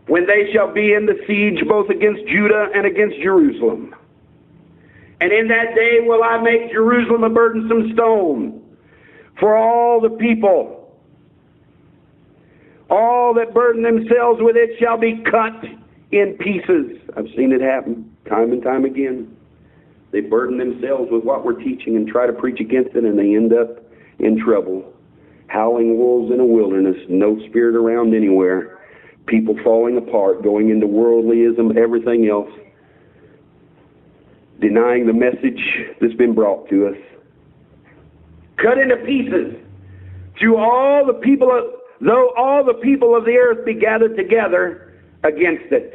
when they shall be in the siege both against Judah and against Jerusalem. And in that day will I make Jerusalem a burdensome stone for all the people. All that burden themselves with it shall be cut in pieces. I've seen it happen time and time again. They burden themselves with what we're teaching and try to preach against it, and they end up in trouble. Howling wolves in a wilderness, no spirit around anywhere. People falling apart, going into worldlyism, everything else. Denying the message that's been brought to us. Cut into pieces. Though all the people of the earth be gathered together against it.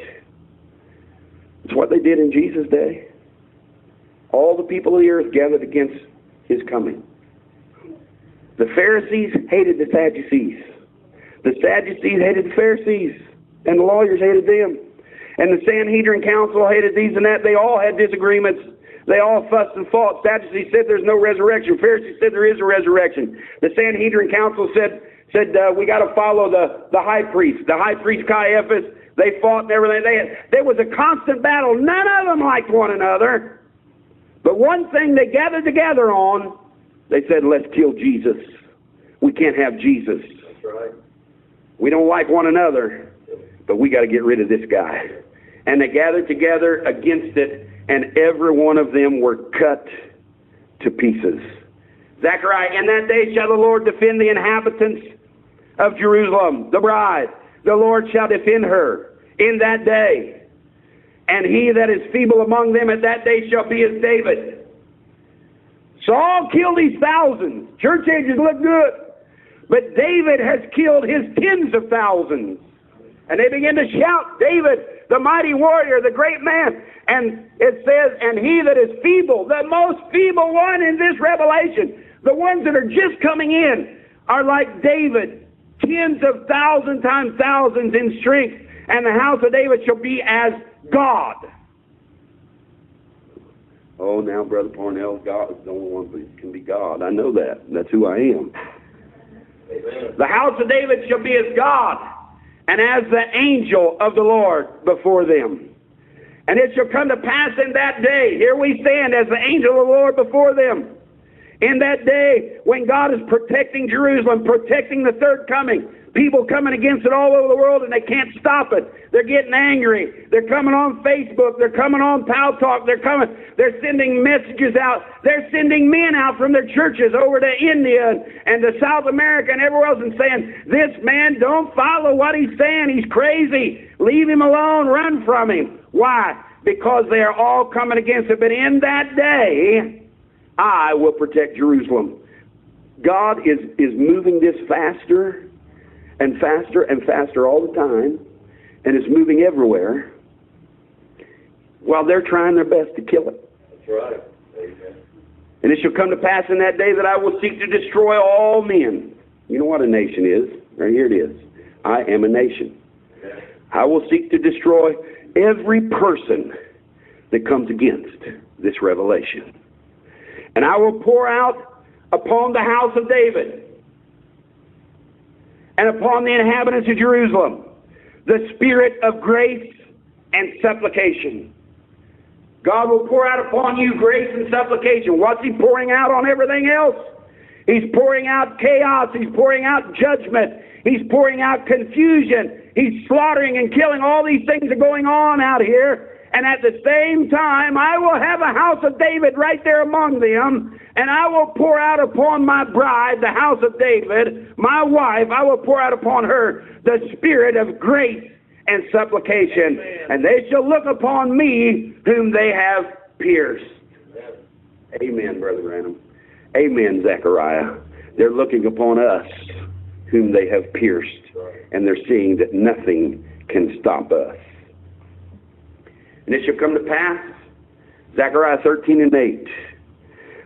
It's what they did in Jesus' day. All the people of the earth gathered against his coming. The Pharisees hated the Sadducees. The Sadducees hated the Pharisees. And the lawyers hated them. And the Sanhedrin council hated these and that. They all had disagreements. They all fussed and fought. Sadducees said there's no resurrection. Pharisees said there is a resurrection. The Sanhedrin council said we got to follow the high priest. The high priest Caiaphas. They fought and everything. There was a constant battle. None of them liked one another. But one thing they gathered together on, they said, let's kill Jesus. We can't have Jesus. That's right. We don't like one another, but we got to get rid of this guy. And they gathered together against it, and every one of them were cut to pieces. Zechariah, in that day shall the Lord defend the inhabitants of Jerusalem, the bride. The Lord shall defend her in that day. And he that is feeble among them at that day shall be as David. Saul killed these thousands. Church ages look good. But David has killed his tens of thousands. And they begin to shout, David, the mighty warrior, the great man. And it says, and he that is feeble, the most feeble one in this revelation, the ones that are just coming in, are like David, tens of thousand times thousands in strength. And the house of David shall be as God. Oh, now, Brother Parnell, God is the only one who can be God. I know that. That's who I am. Amen. The house of David shall be as God, and as the angel of the Lord before them. And it shall come to pass in that day, here we stand as the angel of the Lord before them. In that day, when God is protecting Jerusalem, protecting the third coming, people coming against it all over the world, and they can't stop it. They're getting angry. They're coming on Facebook. They're coming on Pal Talk. They're sending messages out. They're sending men out from their churches over to India and to South America and everywhere else and saying, this man, don't follow what he's saying. He's crazy. Leave him alone. Run from him. Why? Because they are all coming against it. But in that day, I will protect Jerusalem. God is moving this faster and faster and faster all the time, and it's moving everywhere, while they're trying their best to kill it. That's right. Amen. And it shall come to pass in that day that I will seek to destroy all men. You know what a nation is? Right here it is. I am a nation. Amen. I will seek to destroy every person that comes against this revelation. And I will pour out upon the house of David and upon the inhabitants of Jerusalem the spirit of grace and supplication. God will pour out upon you grace and supplication. What's he pouring out on everything else? He's pouring out chaos. He's pouring out judgment. He's pouring out confusion. He's slaughtering and killing. All these things are going on out here. And at the same time, I will have a house of David right there among them, and I will pour out upon my bride, the house of David, my wife, I will pour out upon her the spirit of grace and supplication. Amen. And they shall look upon me whom they have pierced. Amen, Amen, Brother Branham. Amen, Zechariah. They're looking upon us whom they have pierced, and they're seeing that nothing can stop us. And it shall come to pass, Zechariah 13:8,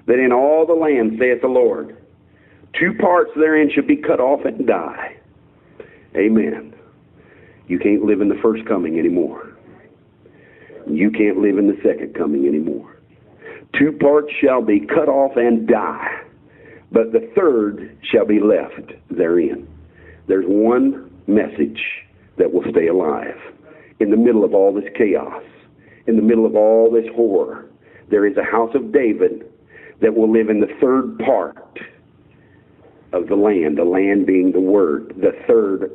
that in all the land, saith the Lord, 2 parts therein shall be cut off and die. Amen. You can't live in the first coming anymore. You can't live in the second coming anymore. 2 parts shall be cut off and die, but the third shall be left therein. There's one message that will stay alive. In the middle of all this chaos, in the middle of all this horror, there is a house of David that will live in the third part of the land being the Word, the third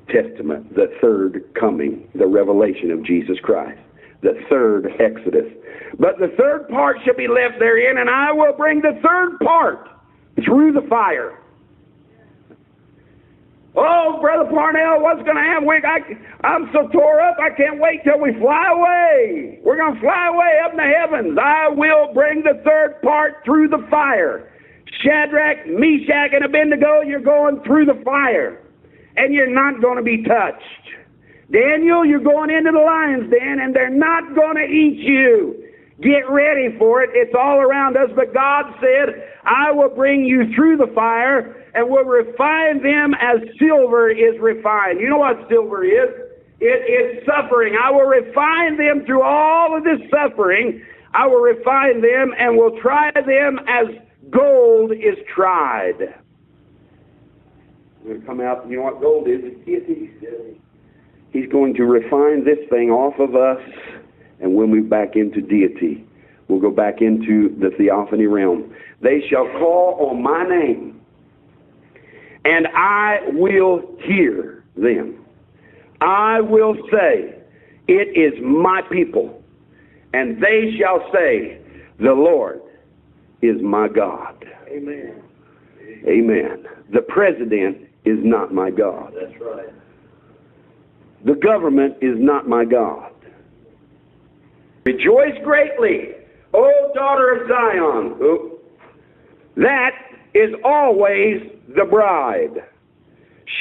testament, the third coming, the revelation of Jesus Christ, the third Exodus. But the third part shall be left therein, and I will bring the third part through the fire. Oh, Brother Parnell, what's going to happen? I'm so tore up, I can't wait till we fly away. We're going to fly away up in the heavens. I will bring the third part through the fire. Shadrach, Meshach, and Abednego, you're going through the fire, and you're not going to be touched. Daniel, you're going into the lion's den, and they're not going to eat you. Get ready for it. It's all around us. But God said, I will bring you through the fire and will refine them as silver is refined. You know what silver is? It is suffering. I will refine them through all of this suffering. I will refine them and will try them as gold is tried. We're going to come out, you know what gold is? It's deity. He's going to refine this thing off of us, and we'll move back into deity. We'll go back into the theophany realm. They shall call on my name, and I will hear them. I will say, it is my people, and they shall say, the Lord is my God. Amen. Amen. The president is not my God. That's right. The government is not my God. Rejoice greatly, O daughter of Zion. Oh, that is always the bride.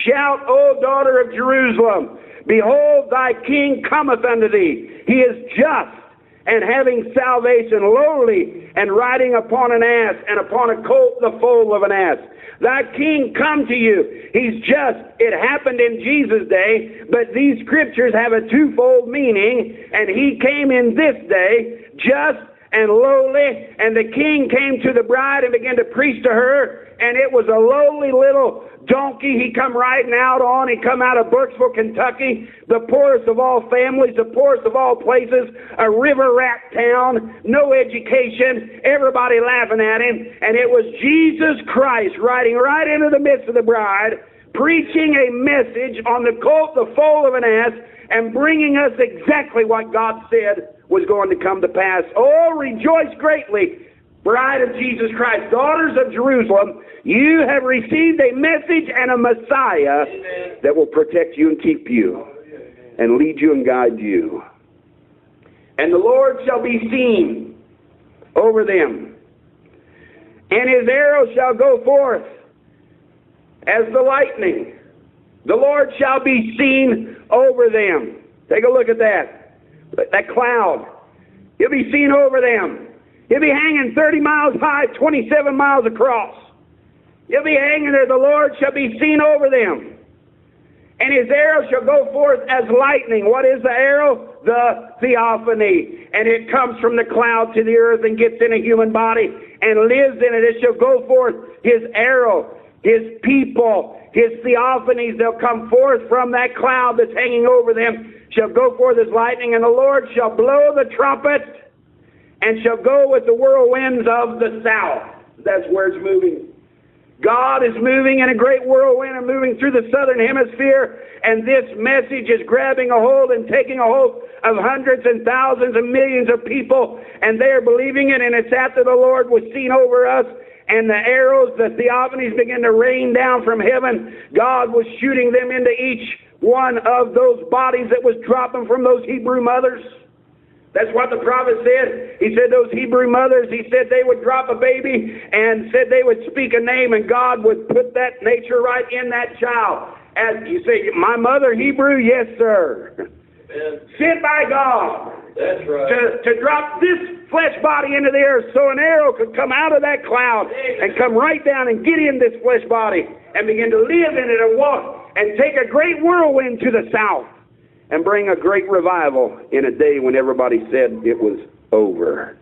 Shout, O daughter of Jerusalem. Behold, thy king cometh unto thee. He is just and having salvation, lowly, and riding upon an ass, and upon a colt the foal of an ass. Thy king come to you. He's just. It happened in Jesus' day, but these scriptures have a twofold meaning, and he came in this day, just and lowly, and the king came to the bride and began to preach to her, and it was a lowly little donkey he come riding out on. He come out of Burkesville, Kentucky, the poorest of all families, the poorest of all places, a river rat town, no education, everybody laughing at him, and it was Jesus Christ riding right into the midst of the bride, preaching a message on the colt, the foal of an ass, and bringing us exactly what God said was going to come to pass. Oh, rejoice greatly, bride of Jesus Christ, daughters of Jerusalem. You have received a message and a Messiah that will protect you and keep you and lead you and guide you. And the Lord shall be seen over them, and his arrow shall go forth as the lightning. The Lord shall be seen over them. Take a look at that. That cloud. He'll be seen over them. He'll be hanging 30 miles high, 27 miles across. He'll be hanging there. The Lord shall be seen over them. And his arrow shall go forth as lightning. What is the arrow? The theophany. And it comes from the cloud to the earth and gets in a human body and lives in it. It shall go forth his arrow, his people, his theophanies. They'll come forth from that cloud that's hanging over them, shall go forth as lightning, and the Lord shall blow the trumpet and shall go with the whirlwinds of the south. That's where it's moving. God is moving in a great whirlwind and moving through the southern hemisphere, and this message is grabbing a hold and taking a hold of hundreds and thousands and millions of people, and they are believing it, and it's after the Lord was seen over us, and the arrows, the theophanies began to rain down from heaven. God was shooting them into each one of those bodies that was dropping from those Hebrew mothers. That's what the prophet said. He said those Hebrew mothers, he said they would drop a baby and said they would speak a name, and God would put that nature right in that child. And you say, my mother Hebrew? Yes, sir. Sent by God. That's right. To drop this flesh body into the earth so an arrow could come out of that cloud and come right down and get in this flesh body and begin to live in it and walk and take a great whirlwind to the south and bring a great revival in a day when everybody said it was over.